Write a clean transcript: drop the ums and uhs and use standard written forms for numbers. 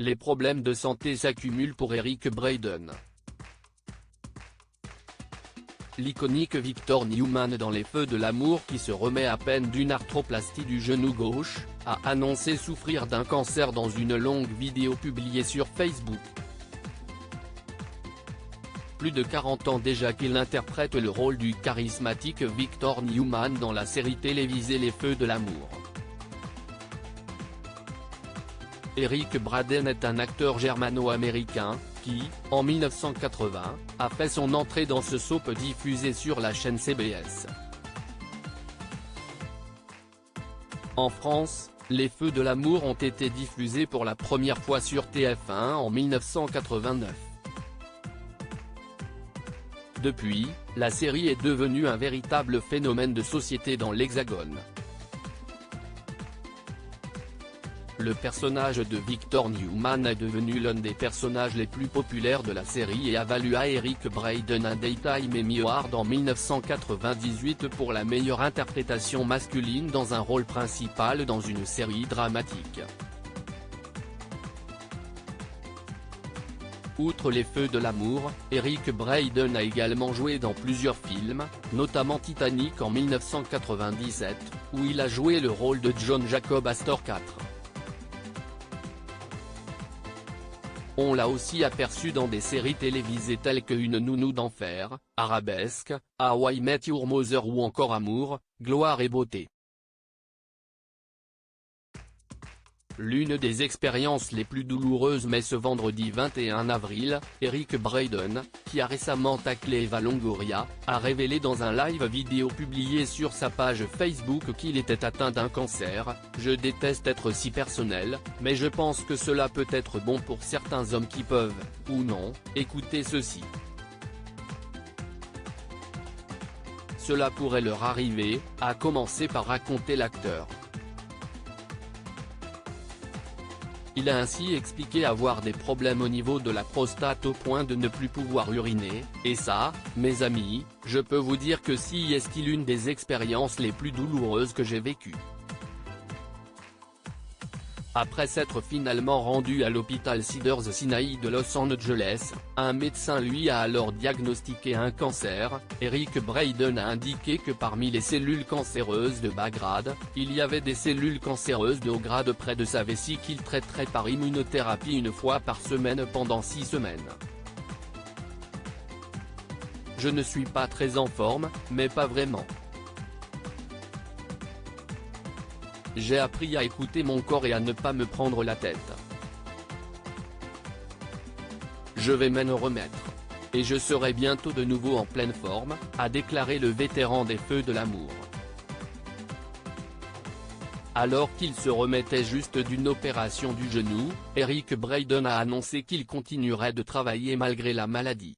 les problèmes de santé s'accumulent pour Eric Braeden. L'iconique Victor Newman dans les feux de l'amour, qui se remet à peine d'une arthroplastie du genou gauche, a annoncé souffrir d'un cancer dans une longue vidéo publiée sur Facebook. Plus de 40 ans déjà qu'il interprète le rôle du charismatique Victor Newman dans la série télévisée Les Feux de l'amour. Eric Braeden est un acteur germano-américain, qui, en 1980, a fait son entrée dans ce soap diffusé sur la chaîne CBS. En France, Les Feux de l'amour ont été diffusés pour la première fois sur TF1 en 1989. Depuis, la série est devenue un véritable phénomène de société dans l'Hexagone. Le personnage de Victor Newman est devenu l'un des personnages les plus populaires de la série et a valu à Eric Braeden un Daytime Emmy Award en 1998 pour la meilleure interprétation masculine dans un rôle principal dans une série dramatique. Outre Les Feux de l'amour, Eric Braeden a également joué dans plusieurs films, notamment Titanic en 1997, où il a joué le rôle de John Jacob Astor IV. On l'a aussi aperçu dans des séries télévisées telles que Une nounou d'enfer, Arabesque, How I Met Your Mother ou encore Amour, gloire et beauté. L'une des expériences les plus douloureuses, mais ce vendredi 21 avril, Eric Braeden, qui a récemment taclé Eva Longoria, a révélé dans un live vidéo publié sur sa page Facebook qu'il était atteint d'un cancer. « Je déteste être si personnel, mais je pense que cela peut être bon pour certains hommes qui peuvent, ou non, écouter ceci. Cela pourrait leur arriver », a commencé par raconter l'acteur. Il a ainsi expliqué avoir des problèmes au niveau de la prostate au point de ne plus pouvoir uriner, et ça, mes amis, je peux vous dire que si est l'une des expériences les plus douloureuses que j'ai vécues. Après s'être finalement rendu à l'hôpital Cedars-Sinai de Los Angeles, un médecin lui a alors diagnostiqué un cancer. Eric Braeden a indiqué que parmi les cellules cancéreuses de bas grade, il y avait des cellules cancéreuses de haut grade près de sa vessie qu'il traiterait par immunothérapie une fois par semaine pendant 6 semaines. Je ne suis pas très en forme, mais pas vraiment. J'ai appris à écouter mon corps et à ne pas me prendre la tête. Je vais m'en remettre. Et je serai bientôt de nouveau en pleine forme, a déclaré le vétéran des Feux de l'amour. Alors qu'il se remettait juste d'une opération du genou, Eric Braeden a annoncé qu'il continuerait de travailler malgré la maladie.